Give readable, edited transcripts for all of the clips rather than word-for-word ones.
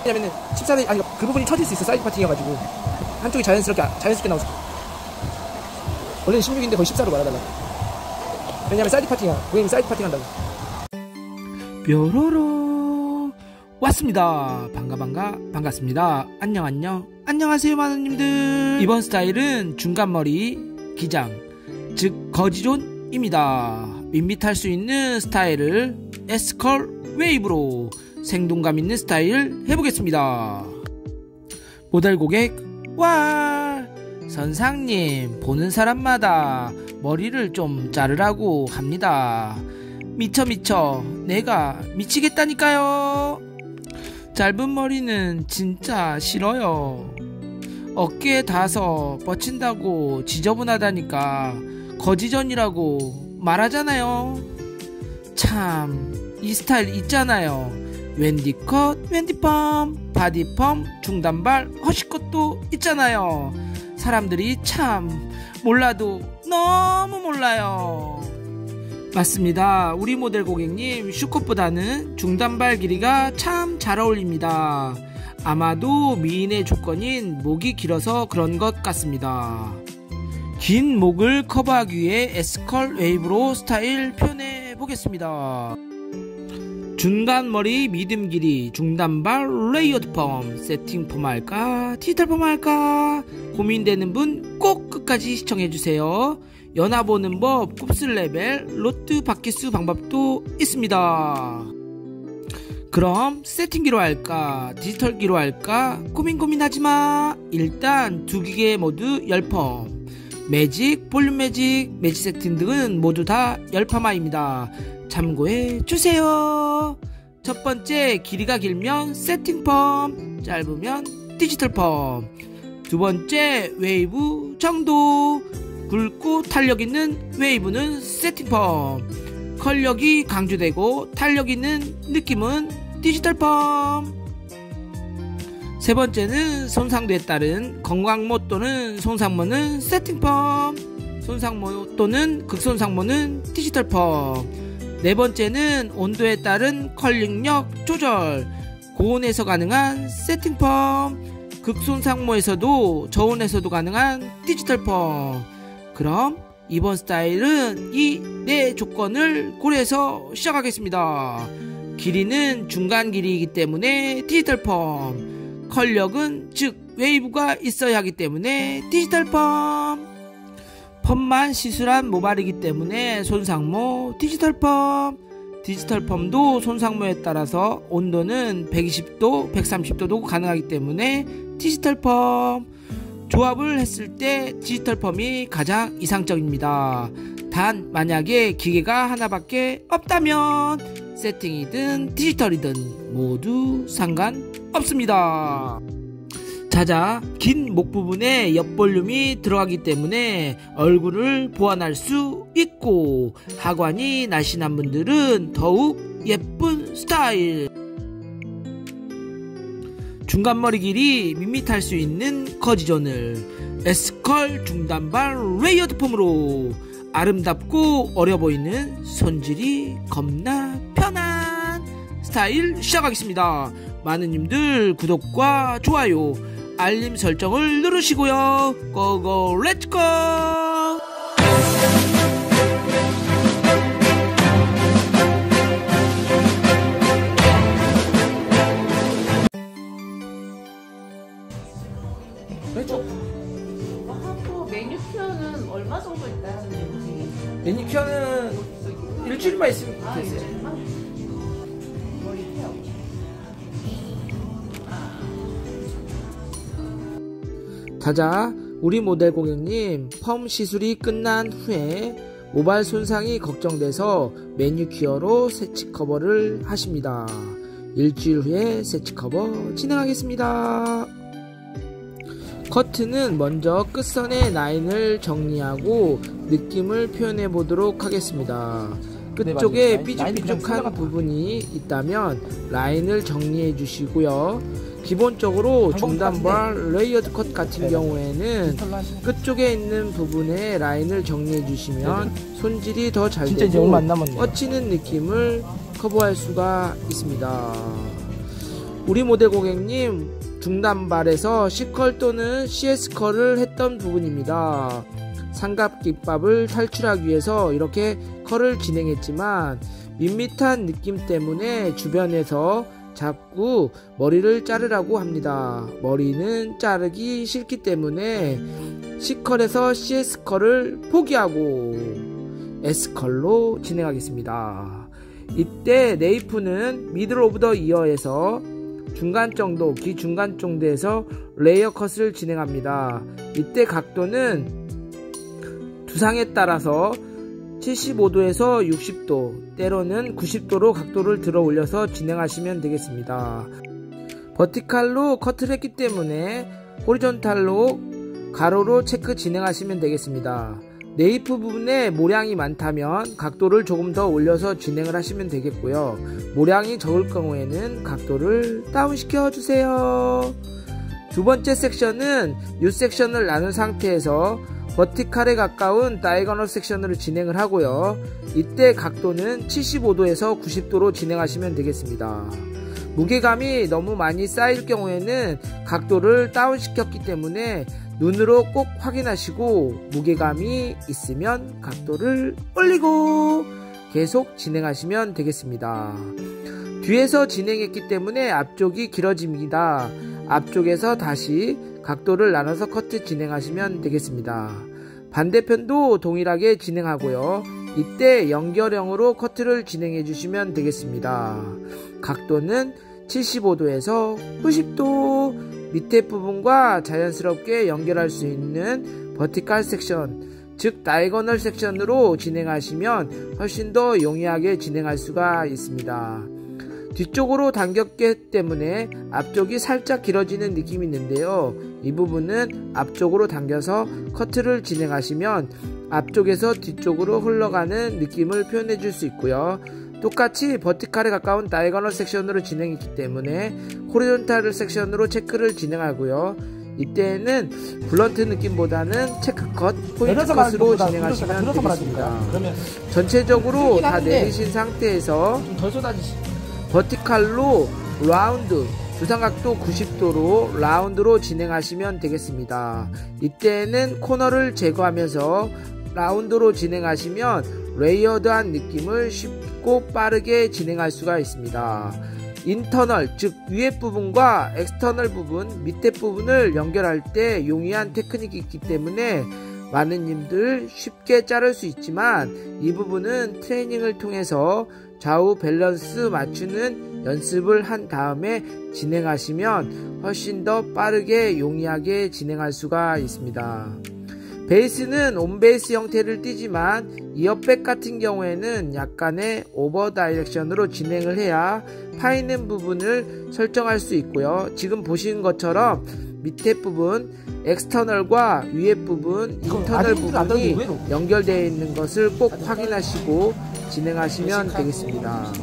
왜냐면은 14대 아니 그 부분이 처질 수 있어. 사이드 파팅이어가지고 한쪽이 자연스럽게 나오죠. 원래는 16인데 거의 14로 말아달라. 왜냐면 사이드 파팅이야. 고객님 사이드 파팅 한다고. 뾰로로 왔습니다. 반갑습니다. 안녕하세요 마누님들. 이번 스타일은 중간머리 기장 즉 거지존입니다. 밋밋할 수 있는 스타일을 S컬 웨이브로 생동감 있는 스타일 해보겠습니다. 모델 고객 와 선상님 보는 사람마다 머리를 좀 자르라고 합니다. 미쳐 내가 미치겠다니까요. 짧은 머리는 진짜 싫어요. 어깨에 닿아서 뻗친다고 지저분하다니까 거지전이라고 말하잖아요. 참 이 스타일 있잖아요. 웬디컷, 웬디펌, 바디펌, 중단발, 허쉬컷도 있잖아요. 사람들이 참 몰라도 너무 몰라요. 맞습니다. 우리 모델 고객님 슈컷보다는 중단발 길이가 참 잘 어울립니다. 아마도 미인의 조건인 목이 길어서 그런 것 같습니다. 긴 목을 커버하기 위해 S컬 웨이브로 스타일 표현해 보겠습니다. 중간머리 미듬 길이 중단발 레이어드 펌 세팅 펌 할까 디지털 펌 할까 고민되는 분 꼭 끝까지 시청해주세요. 연화 보는 법 곱슬 레벨 로트 바퀴수 방법도 있습니다. 그럼 세팅기로 할까 디지털기로 할까 고민하지마. 일단 두 기계 모두 10펌 매직, 볼륨 매직, 매직 세팅 등은 모두 다 10파마입니다. 참고해 주세요. 첫 번째 길이가 길면 세팅 펌, 짧으면 디지털 펌. 두 번째 웨이브 정도. 굵고 탄력 있는 웨이브는 세팅 펌. 컬력이 강조되고 탄력 있는 느낌은 디지털 펌. 세 번째는 손상도에 따른 건강모 또는 손상모는 세팅 펌. 손상모 또는 극손상모는 디지털 펌. 네 번째는 온도에 따른 컬링력 조절, 고온에서 가능한 세팅 펌, 극손상모에서도 저온에서도 가능한 디지털 펌. 그럼 이번 스타일은 이 네 조건을 고려해서 시작하겠습니다. 길이는 중간 길이이기 때문에 디지털 펌, 컬력은 즉 웨이브가 있어야 하기 때문에 디지털 펌, 펌만 시술한 모발이기 때문에 손상모 디지털 펌. 디지털 펌도 손상모에 따라서 온도는 120도 130도도 가능하기 때문에 디지털 펌. 조합을 했을 때 디지털 펌이 가장 이상적입니다. 단 만약에 기계가 하나밖에 없다면 세팅이든 디지털이든 모두 상관없습니다. 자자, 긴 목 부분에 옆볼륨이 들어가기 때문에 얼굴을 보완할 수 있고 하관이 날씬한 분들은 더욱 예쁜 스타일. 중간머리 길이 밋밋할 수 있는 거지존을 S컬 중단발 레이어드 폼으로 아름답고 어려 보이는 손질이 겁나 편한 스타일 시작하겠습니다. 마누님들 구독과 좋아요 알림 설정을 누르시고요. 고고 렛츠고. 매니큐어는 얼마 정도 있나요? 매니큐어는 일주일만 있으면 됐어요. 머리 케어. 자자, 우리 모델 고객님 펌 시술이 끝난 후에 모발 손상이 걱정돼서 매니큐어로 세치 커버를 하십니다. 일주일 후에 세치 커버 진행하겠습니다. 커트는 먼저 끝선의 라인을 정리하고 느낌을 표현해 보도록 하겠습니다. 끝쪽에 삐죽삐죽한 부분이 있다면 라인을 정리해 주시고요. 기본적으로 중단발 레이어드 컷 같은 경우에는 끝쪽에 있는 부분에 라인을 정리해 주시면 손질이 더 잘 되고 뻗치는 느낌을 커버할 수가 있습니다. 우리 모델 고객님 중단발에서 C컬 또는 CS컬을 했던 부분입니다. 삼각김밥을 탈출하기 위해서 이렇게 컬을 진행했지만 밋밋한 느낌 때문에 주변에서 자꾸 머리를 자르라고 합니다. 머리는 자르기 싫기 때문에 C컬에서 CS컬을 포기하고 S컬로 진행하겠습니다. 이때 네이프는 미들 오브 더 이어에서 중간 정도, 기중간 정도에서 레이어 컷을 진행합니다. 이때 각도는 두상에 따라서 75도에서 60도, 때로는 90도로 각도를 들어 올려서 진행하시면 되겠습니다. 버티칼로 커트를 했기 때문에 호리존탈로 가로로 체크 진행하시면 되겠습니다. 네이프 부분에 모량이 많다면 각도를 조금 더 올려서 진행을 하시면 되겠고요. 모량이 적을 경우에는 각도를 다운시켜 주세요. 두 번째 섹션은 U 섹션을 나눈 상태에서 버티칼에 가까운 다이거널 섹션으로 진행을 하고요. 이때 각도는 75도에서 90도로 진행하시면 되겠습니다. 무게감이 너무 많이 쌓일 경우에는 각도를 다운시켰기 때문에 눈으로 꼭 확인하시고 무게감이 있으면 각도를 올리고 계속 진행하시면 되겠습니다. 뒤에서 진행했기 때문에 앞쪽이 길어집니다. 앞쪽에서 다시 각도를 나눠서 커트 진행하시면 되겠습니다. 반대편도 동일하게 진행하고요. 이때 연결형으로 커트를 진행해 주시면 되겠습니다. 각도는 75도에서 90도, 밑에 부분과 자연스럽게 연결할 수 있는 버티칼 섹션, 즉 다이거널 섹션으로 진행하시면 훨씬 더 용이하게 진행할 수가 있습니다. 뒤쪽으로 당겼기 때문에 앞쪽이 살짝 길어지는 느낌이 있는데요. 이 부분은 앞쪽으로 당겨서 커트를 진행하시면 앞쪽에서 뒤쪽으로 흘러가는 느낌을 표현해 줄 수 있고요. 똑같이 버티칼에 가까운 다이거널 섹션으로 진행했기 때문에 호리존탈 섹션으로 체크를 진행하고요. 이때는 블런트 느낌보다는 체크컷, 포인트컷으로 진행하시면 되겠습니다. 전체적으로 다 내리신 상태에서 버티칼로 라운드, 주상각도 90도로 라운드로 진행하시면 되겠습니다. 이때는 코너를 제거하면서 라운드로 진행하시면 레이어드한 느낌을 쉽고 빠르게 진행할 수가 있습니다. 인터널, 즉 위에 부분과 엑스터널 부분, 밑에 부분을 연결할 때 용이한 테크닉이 있기 때문에 많은 님들 쉽게 자를 수 있지만 이 부분은 트레이닝을 통해서 좌우 밸런스 맞추는 연습을 한 다음에 진행하시면 훨씬 더 빠르게 용이하게 진행할 수가 있습니다. 베이스는 온베이스 형태를 띠지만 이어백 같은 경우에는 약간의 오버 다이렉션으로 진행을 해야 파이는 부분을 설정할 수 있고요. 지금 보시는 것처럼 밑에 부분 엑스터널과 위에 부분 인터널 부분이 연결되어 있는 것을 꼭 확인하시고 진행하시면 되겠습니다.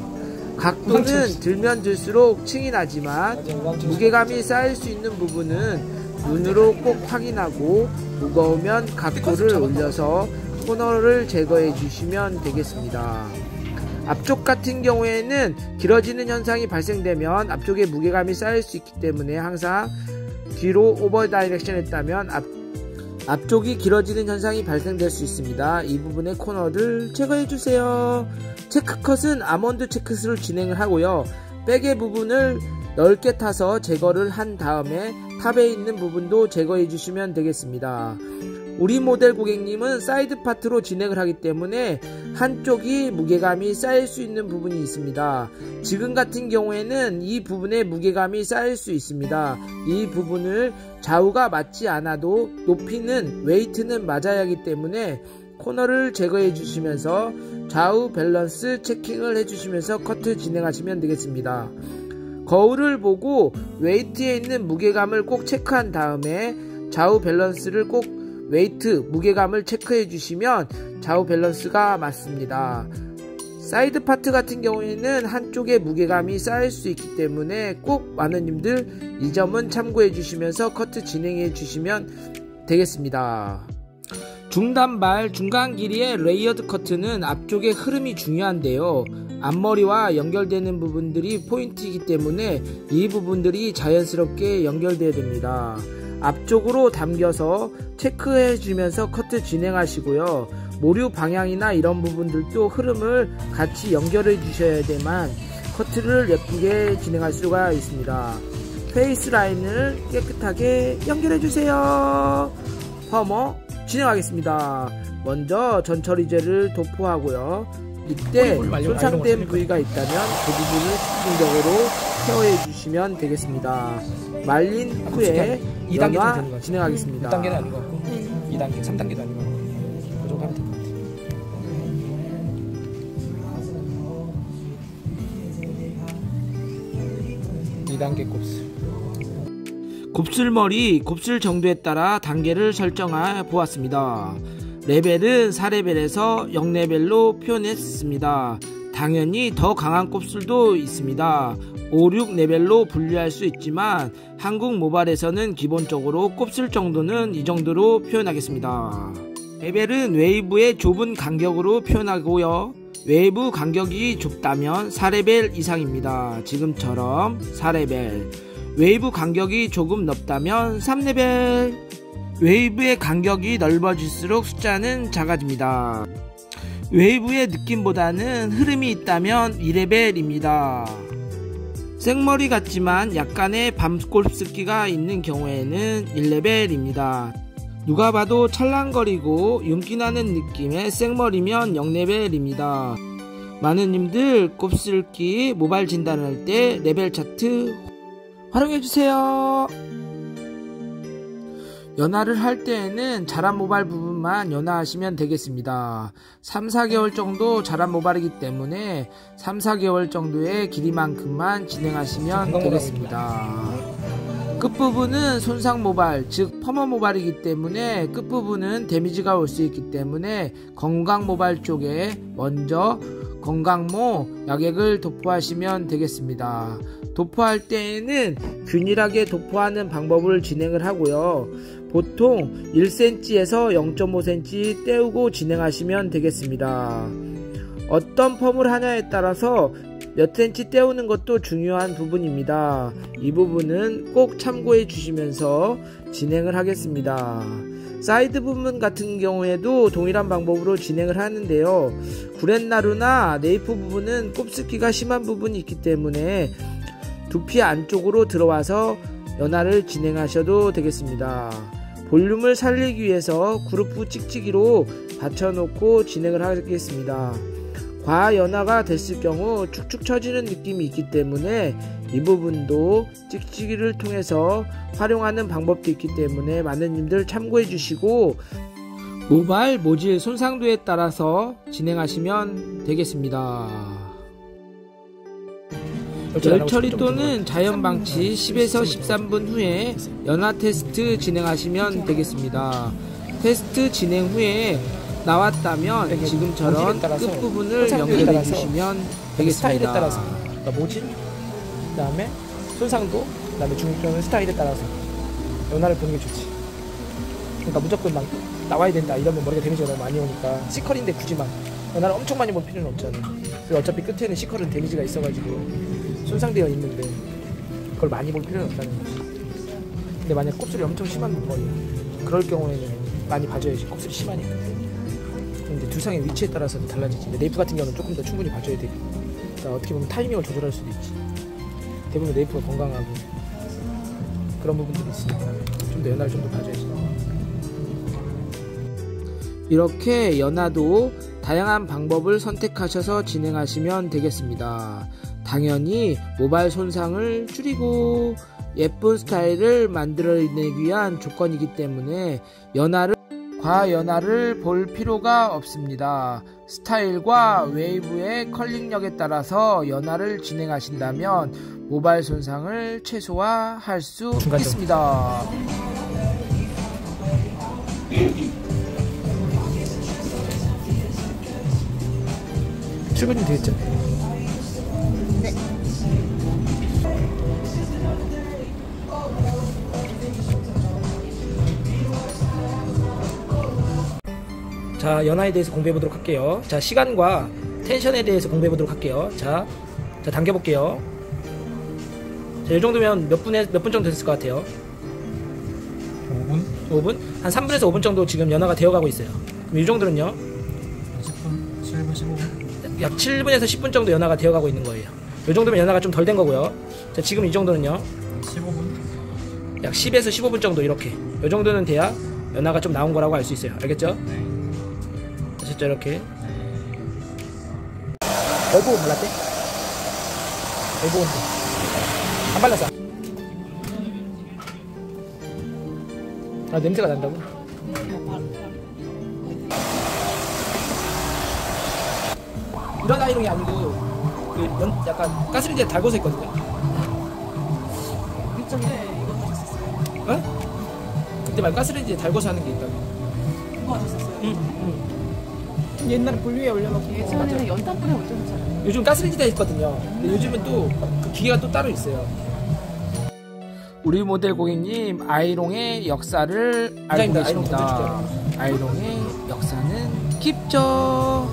각도는 들면 들수록 층이 나지만 무게감이 쌓일 수 있는 부분은 눈으로 꼭 확인하고 무거우면 각도를 올려서 코너를 제거해 주시면 되겠습니다. 앞쪽 같은 경우에는 길어지는 현상이 발생되면 앞쪽에 무게감이 쌓일 수 있기 때문에 항상 뒤로 오버 다이렉션 했다면 앞쪽이 길어지는 현상이 발생될 수 있습니다. 이 부분의 코너를 제거해 주세요. 체크컷은 아몬드 체크스를 진행을 하고요. 백의 부분을 넓게 타서 제거를 한 다음에 탑에 있는 부분도 제거해 주시면 되겠습니다. 우리 모델 고객님은 사이드 파트로 진행을 하기 때문에 한쪽이 무게감이 쌓일 수 있는 부분이 있습니다. 지금 같은 경우에는 이 부분에 무게감이 쌓일 수 있습니다. 이 부분을 좌우가 맞지 않아도 높이는 웨이트는 맞아야 하기 때문에 코너를 제거해 주시면서 좌우 밸런스 체킹을 해 주시면서 커트 진행하시면 되겠습니다. 거울을 보고 웨이트에 있는 무게감을 꼭 체크한 다음에 좌우 밸런스를 꼭 웨이트, 무게감을 체크해 주시면 좌우 밸런스가 맞습니다. 사이드 파트 같은 경우에는 한쪽에 무게감이 쌓일 수 있기 때문에 꼭 많은 님들 이 점은 참고해 주시면서 커트 진행해 주시면 되겠습니다. 중단발 중간 길이의 레이어드 커트는 앞쪽의 흐름이 중요한데요. 앞머리와 연결되는 부분들이 포인트이기 때문에 이 부분들이 자연스럽게 연결되어야 됩니다. 앞쪽으로 당겨서 체크해 주면서 커트 진행하시고요. 모류 방향이나 이런 부분들도 흐름을 같이 연결해 주셔야 되만 커트를 예쁘게 진행할 수가 있습니다. 페이스 라인을 깨끗하게 연결해 주세요. 퍼머 진행하겠습니다. 먼저 전처리젤을 도포하고요. 이때 손상된 부위가 있다면 그 부분을 집중적으로 케어해 주시면 되겠습니다. 말린 후에 연화 진행하겠습니다. 1단계는 아닌 것 같고 2단계, 3단계도 아닌 것 같고 그 정도 하면 될 것 같아요. 곱슬머리, 곱슬 정도에 따라 단계를 설정해 보았습니다. 레벨은 4레벨에서 0레벨로 표현했습니다. 당연히 더 강한 곱슬도 있습니다. 5, 6레벨로 분류할 수 있지만 한국 모발에서는 기본적으로 곱슬 정도는 이 정도로 표현하겠습니다. 레벨은 웨이브의 좁은 간격으로 표현하고요. 웨이브 간격이 좁다면 4레벨 이상입니다. 지금처럼 4레벨. 웨이브 간격이 조금 넓다면 3레벨. 웨이브의 간격이 넓어질수록 숫자는 작아집니다. 웨이브의 느낌보다는 흐름이 있다면 2레벨입니다. 생머리 같지만 약간의 밤곱슬기가 있는 경우에는 1레벨입니다. 누가 봐도 찰랑거리고 윤기나는 느낌의 생머리면 0레벨입니다. 많은 님들 곱슬기 모발 진단할 때 레벨 차트 활용해주세요. 연화를 할 때에는 자란 모발 부분만 연화하시면 되겠습니다. 3, 4개월 정도 자란 모발이기 때문에 3, 4개월 정도의 길이만큼만 진행하시면 되겠습니다. 끝부분은 손상 모발, 즉 퍼머 모발이기 때문에 끝부분은 데미지가 올 수 있기 때문에 건강 모발 쪽에 먼저 건강모 약액을 도포하시면 되겠습니다. 도포할 때에는 균일하게 도포하는 방법을 진행을 하고요. 보통 1cm에서 0.5cm 떼우고 진행하시면 되겠습니다. 어떤 펌을 하냐에 따라서 몇 cm 떼우는 것도 중요한 부분입니다. 이 부분은 꼭 참고해 주시면서 진행을 하겠습니다. 사이드 부분 같은 경우에도 동일한 방법으로 진행을 하는데요. 구렛나루나 네이프 부분은 곱슬기가 심한 부분이 있기 때문에 두피 안쪽으로 들어와서 연화를 진행하셔도 되겠습니다. 볼륨을 살리기 위해서 그루프 찍찍이로 받쳐놓고 진행을 하겠습니다. 과연화가 됐을 경우 축축 처지는 느낌이 있기 때문에 이 부분도 찍찍이를 통해서 활용하는 방법도 있기 때문에 많은 님들 참고해 주시고 모발 모질 손상도에 따라서 진행하시면 되겠습니다. 열 처리 또는 자연 방치 10에서 13분 후에 연화 테스트 진행하시면 되겠습니다. 테스트 진행 후에 나왔다면 지금처럼 끝부분을 연결해 주시면 되겠습니다. 스타일에 따라서 그러니까 모질, 그 다음에 손상도, 그 다음에 중립점의 스타일에 따라서 연화를 보는 게 좋지. 그러니까 무조건 막 나와야 된다 이러면 머리가 데미지가 너무 많이 오니까 C컬인데 굳이 막 연화를 엄청 많이 볼 필요는 없잖아. 그리고 어차피 끝에는 C컬은 데미지가 있어가지고 손상되어 있는데 그걸 많이 볼 필요는 없다는 거지. 근데 만약 곱슬이 엄청 심한 머리야, 그럴 경우에는 많이 봐줘야지. 곱슬이 심하니까. 근데 두상의 위치에 따라서 달라지지. 네이프 같은 경우는 조금 더 충분히 봐줘야 돼. 그러니까 어떻게 보면 타이밍을 조절할 수도 있지. 대부분 네이프가 건강하고 그런 부분들이 있으니까 좀 더 연화를 좀 더 봐줘야지. 이렇게 연화도 다양한 방법을 선택하셔서 진행하시면 되겠습니다. 당연히 모발 손상을 줄이고 예쁜 스타일을 만들어내기 위한 조건이기 때문에 과연화를 볼 필요가 없습니다. 스타일과 웨이브의 컬링력에 따라서 연화를 진행하신다면 모발 손상을 최소화할 수 있습니다. 출근이 되겠죠? 네. 자, 연화에 대해서 공부해 보도록 할게요. 자, 시간과 텐션에 대해서 공부해 보도록 할게요. 자 당겨 볼게요. 자, 이 정도면 몇 분 정도 됐을 것 같아요? 5분? 한 3분에서 5분 정도 지금 연화가 되어 가고 있어요. 그럼 이 정도는요? 10분, 7분, 15분. 약 7분에서 10분 정도 연화가 되어 가고 있는 거예요. 이 정도면 연화가 좀 덜 된 거고요. 자, 지금 이 정도는요? 15분. 약 10에서 15분 정도 이렇게. 이 정도는 돼야 연화가 좀 나온 거라고 알 수 있어요. 알겠죠? 네. 아셨죠? 이렇게. 얼굴 발랐대? 얼굴 안 발랐어. 아, 냄새가 난다고? 이런 아이롱이 아니고 약간 가스레인지에 달궈서 있거든요. 그때 이거 하셨었어요? 어? 그때 말고 가스레인지에 달궈서 하는 게 있다고. 그거 하셨었어요? 응. 옛날에 불 위에 올려놓고 예전에는 연탄불에 올려놓잖아요. 요즘 가스레인지가 있거든요. 근데 요즘은 또 그 기계가 또 따로 있어요. 우리 모델 고객님 아이롱의 역사를 알고 계십니다. 아이롱의 역사는 깊죠.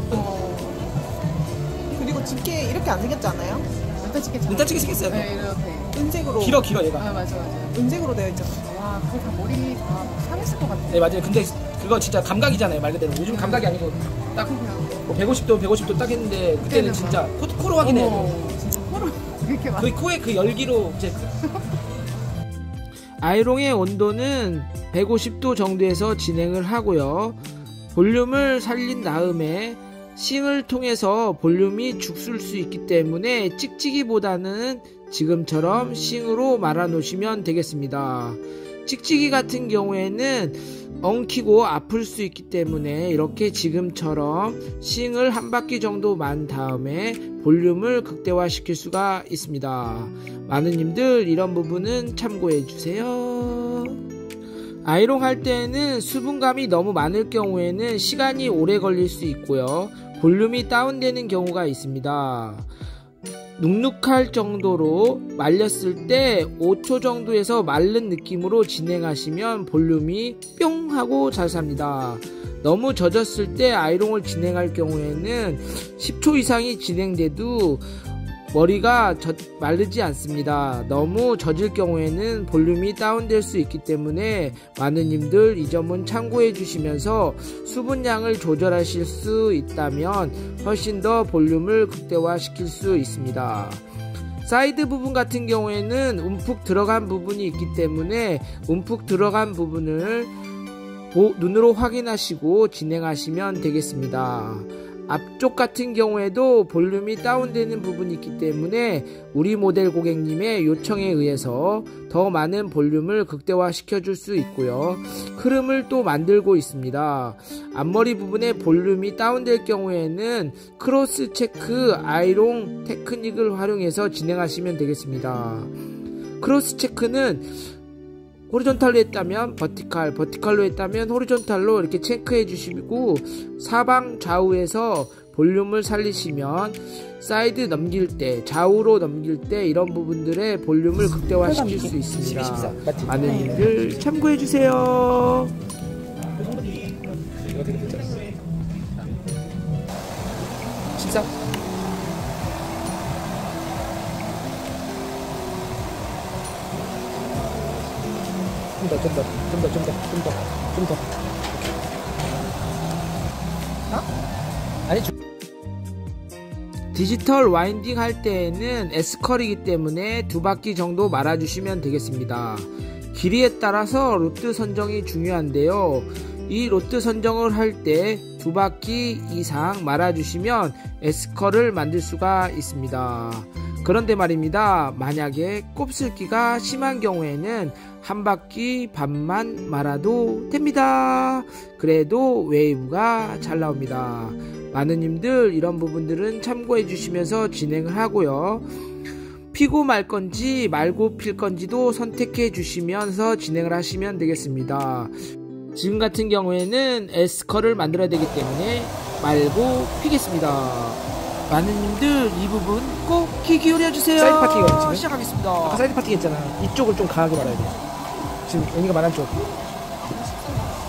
그리고 집게 이렇게 안 생겼지 않아요? 연탄치게처럼. 눈다치게 생겼어요. 네, 이렇게. 은색으로 길어 얘가. 아, 맞아. 은색으로 되어 있잖아요. 와, 그거 다 머리 다 상했을 것 같아. 네, 맞아요. 근데 그거 진짜 감각이잖아요, 말 그대로. 요즘 감각이 아니고 딱 뭐 150도 딱 했는데 그때는 진짜 코로 확인해야 돼요. 진짜 코로 이렇게 막. 그 코에 그 열기로 이제 아이롱의 온도는 150도 정도에서 진행을 하고요. 볼륨을 살린 다음에 싱을 통해서 볼륨이 죽술 수 있기 때문에 찍찍이보다는 지금처럼 싱으로 말아 놓으시면 되겠습니다. 찍찍이 같은 경우에는 엉키고 아플 수 있기 때문에 이렇게 지금처럼 싱을 한 바퀴 정도 만 다음에 볼륨을 극대화 시킬 수가 있습니다. 많은님들 이런 부분은 참고해 주세요. 아이롱 할 때는 수분감이 너무 많을 경우에는 시간이 오래 걸릴 수 있고요. 볼륨이 다운되는 경우가 있습니다. 눅눅할 정도로 말렸을 때 5초 정도에서 마른 느낌으로 진행하시면 볼륨이 뿅 하고 잘 삽니다. 너무 젖었을 때 아이롱을 진행할 경우에는 10초 이상이 진행돼도 머리가 마르지 않습니다. 너무 젖을 경우에는 볼륨이 다운될 수 있기 때문에 많은님들 이 점은 참고해 주시면서 수분량을 조절하실 수 있다면 훨씬 더 볼륨을 극대화 시킬 수 있습니다. 사이드 부분 같은 경우에는 움푹 들어간 부분이 있기 때문에 움푹 들어간 부분을 눈으로 확인하시고 진행하시면 되겠습니다. 앞쪽 같은 경우에도 볼륨이 다운되는 부분이 있기 때문에 우리 모델 고객님의 요청에 의해서 더 많은 볼륨을 극대화 시켜줄 수 있고요. 흐름을 또 만들고 있습니다. 앞머리 부분에 볼륨이 다운될 경우에는 크로스 체크 아이롱 테크닉을 활용해서 진행하시면 되겠습니다. 크로스 체크는 호리존탈로 했다면 버티칼, 버티칼로 했다면 호리존탈로 이렇게 체크해 주시고 사방 좌우에서 볼륨을 살리시면 사이드 넘길 때, 좌우로 넘길 때 이런 부분들의 볼륨을 극대화 시킬 수 있습니다. 많은 분들 참고해 주세요. 이거 되게 괜찮아. 14? 좀 더. 아니, 디지털 와인딩 할 때에는 S컬이기 때문에 2바퀴 정도 말아주시면 되겠습니다. 길이에 따라서 로트 선정이 중요한데요. 이 로트 선정을 할 때 2바퀴 이상 말아주시면 S컬을 만들 수가 있습니다. 그런데 말입니다. 만약에 곱슬기가 심한 경우에는 한 바퀴 반만 말아도 됩니다. 그래도 웨이브가 잘 나옵니다. 많은님들 이런 부분들은 참고해 주시면서 진행을 하고요. 피고 말 건지 말고 필 건지도 선택해 주시면서 진행을 하시면 되겠습니다. 지금 같은 경우에는 S컬을 만들어야 되기 때문에 말고 피겠습니다. 많은님들 이 부분 꼭 귀 기울여주세요. 사이드 파티거든요, 지금? 시작하겠습니다. 아까 사이드 파티 했잖아. 이쪽을 좀 강하게 말아야 돼. 지금 애니가 말한 쪽.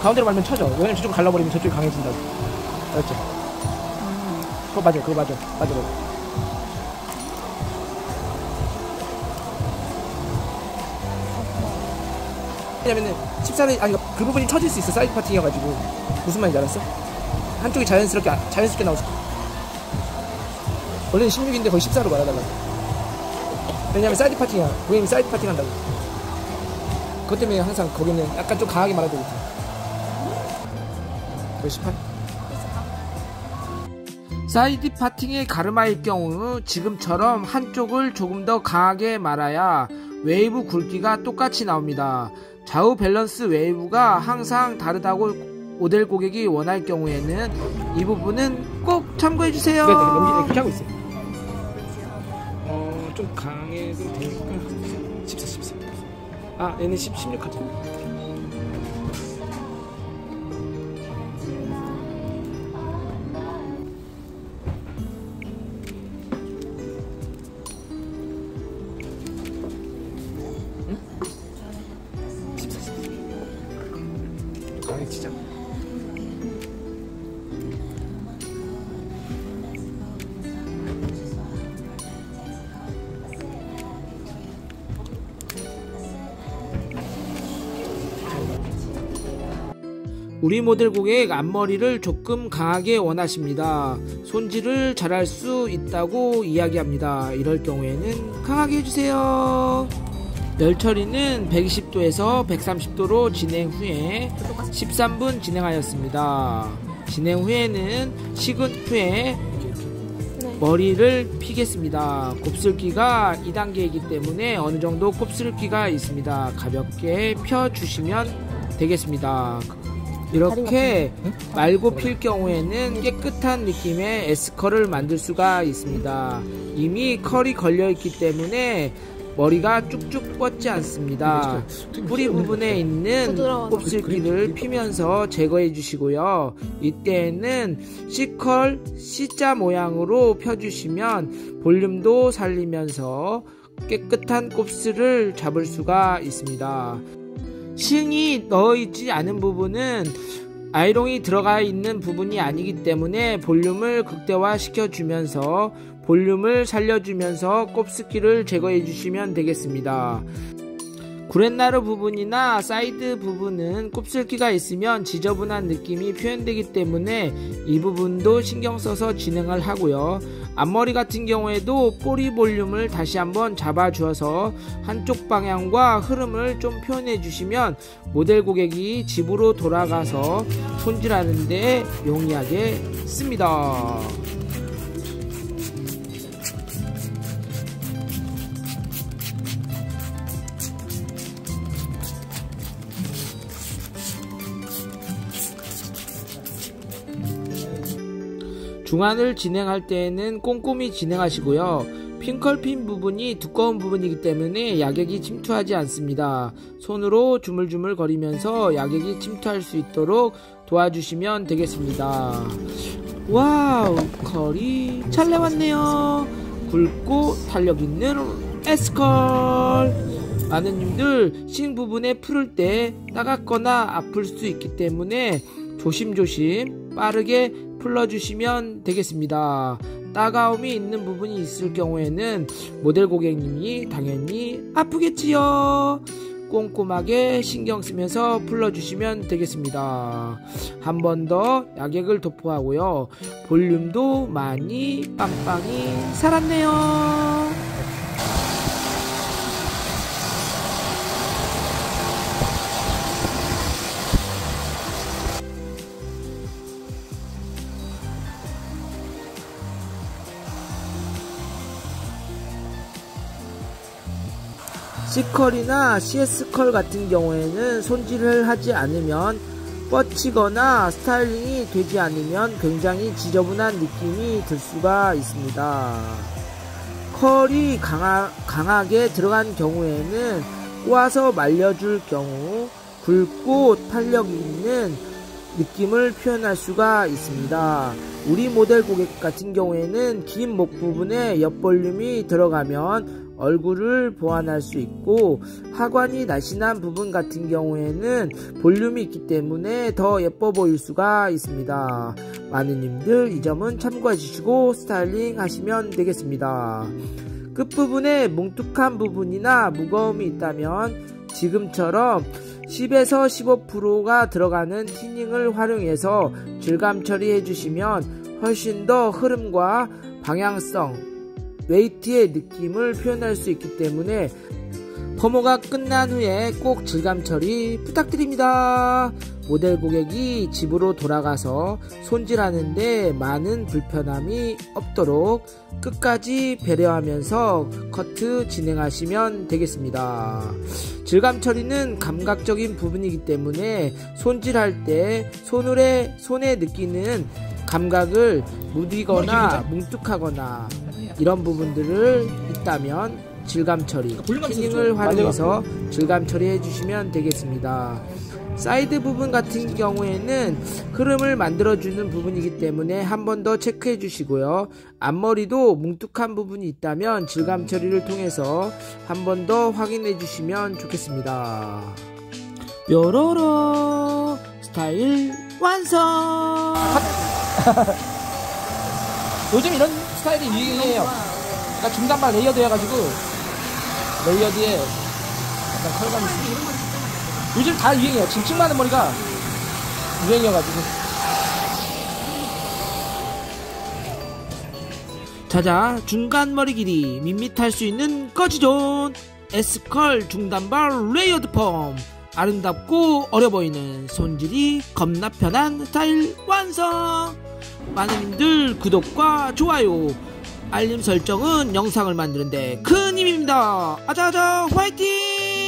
가운데로 말면 쳐져. 왜냐면 저쪽을 갈라버리면 저쪽이 강해진다고. 알았죠? 맞아. 그거 맞아. 왜냐면은 14는 아니 그 부분이 터질 수 있어. 사이드 파팅이어가지고. 무슨 말인지 알았어? 한쪽이 자연스럽게 나오지. 원래는 16인데 거의 14로 말아달라고. 왜냐면 사이드 파팅이야. 고객님이 사이드 파팅 한다고. 그것 때문에 항상 거기는 약간 좀 강하게 말아야 되겠지. 거의 18? 사이드 파팅의 가르마일 경우 지금처럼 한쪽을 조금 더 강하게 말아야 웨이브 굵기가 똑같이 나옵니다. 좌우 밸런스 웨이브가 항상 다르다고 모델 고객이 원할 경우에는 이 부분은 꼭 참고해주세요. 그렇게 하고 있어요. 좀 강해도 되니까 14. 아, 얘는 16 하자. 진짜. 우리 모델 고객 앞머리를 조금 강하게 원하십니다. 손질을 잘할 수 있다고 이야기합니다. 이럴 경우에는 강하게 해주세요. 열 처리는 120도에서 130도로 진행 후에 13분 진행하였습니다. 진행 후에는 식은 후에 머리를 피겠습니다. 곱슬기가 2단계이기 때문에 어느정도 곱슬기가 있습니다. 가볍게 펴주시면 되겠습니다. 이렇게 말고 필 경우에는 깨끗한 느낌의 S컬을 만들 수가 있습니다. 이미 컬이 걸려있기 때문에 머리가 쭉쭉 뻗지 않습니다. 뿌리 부분에 있는 곱슬기를 피면서 제거해 주시고요. 이때에는 C컬 C자 모양으로 펴주시면 볼륨도 살리면서 깨끗한 곱슬을 잡을 수가 있습니다. 싱이 넣어있지 않은 부분은 아이롱이 들어가 있는 부분이 아니기 때문에 볼륨을 극대화 시켜주면서 볼륨을 살려주면서 곱슬기를 제거해 주시면 되겠습니다. 구렛나루 부분이나 사이드 부분은 곱슬기가 있으면 지저분한 느낌이 표현되기 때문에 이 부분도 신경 써서 진행을 하고요. 앞머리 같은 경우에도 뿌리 볼륨을 다시 한번 잡아주어서 한쪽 방향과 흐름을 좀 표현해 주시면 모델 고객이 집으로 돌아가서 손질하는 데 용이하게 씁니다. 중안을 진행할 때에는 꼼꼼히 진행하시고요. 핑컬핀 부분이 두꺼운 부분이기 때문에 야객이 침투하지 않습니다. 손으로 주물주물 거리면서 야객이 침투할 수 있도록 도와주시면 되겠습니다. 와우, 컬이 잘 나왔네요. 굵고 탄력 있는 S컬. 많은님들 싱 부분에 풀을 때 따갑거나 아플 수 있기 때문에 조심조심 빠르게 풀러주시면 되겠습니다. 따가움이 있는 부분이 있을 경우에는 모델 고객님이 당연히 아프겠지요. 꼼꼼하게 신경 쓰면서 풀러주시면 되겠습니다. 한 번 더 야객을 도포하고요. 볼륨도 많이 빵빵히 살았네요. C컬이나 CS컬 같은 경우에는 손질을 하지 않으면 뻗치거나 스타일링이 되지 않으면 굉장히 지저분한 느낌이 들 수가 있습니다. 컬이 강하게 들어간 경우에는 꼬아서 말려줄 경우 굵고 탄력 있는 느낌을 표현할 수가 있습니다. 우리 모델 고객 같은 경우에는 긴 목 부분에 옆볼륨이 들어가면 얼굴을 보완할 수 있고, 하관이 날씬한 부분 같은 경우에는 볼륨이 있기 때문에 더 예뻐 보일 수가 있습니다. 마누님들 이 점은 참고해 주시고 스타일링 하시면 되겠습니다. 끝부분에 뭉툭한 부분이나 무거움이 있다면 지금처럼 10에서 15%가 들어가는 티닝을 활용해서 질감 처리해 주시면 훨씬 더 흐름과 방향성, 웨이트의 느낌을 표현할 수 있기 때문에 퍼모가 끝난 후에 꼭 질감 처리 부탁드립니다. 모델 고객이 집으로 돌아가서 손질하는데 많은 불편함이 없도록 끝까지 배려하면서 커트 진행하시면 되겠습니다. 질감 처리는 감각적인 부분이기 때문에 손질할 때 손에 느끼는 감각을 무디거나 뭉툭하거나 이런 부분들을 있다면 질감 처리, 티닝을 활용해서 질감 처리해 주시면 되겠습니다. 사이드 부분 같은 경우에는 흐름을 만들어주는 부분이기 때문에 한 번 더 체크해 주시고요. 앞머리도 뭉툭한 부분이 있다면 질감 처리를 통해서 한 번 더 확인해 주시면 좋겠습니다. 뾰로로 스타일 완성! 요즘 이런 스타일이 유행이에요. 약간 중단만 레이어드 해가지고 레이어드에 약간 컬감이 있습니다. 요즘 다 유행이에요. 칭칭 많은 머리가 유행이어가지고. 자자, 중간 머리 길이 밋밋할 수 있는 거지존 S컬 중단발 레이어드 펌, 아름답고 어려 보이는 손질이 겁나 편한 스타일 완성. 많은님들 구독과 좋아요, 알림 설정은 영상을 만드는데 큰 힘입니다. 아자아자 화이팅!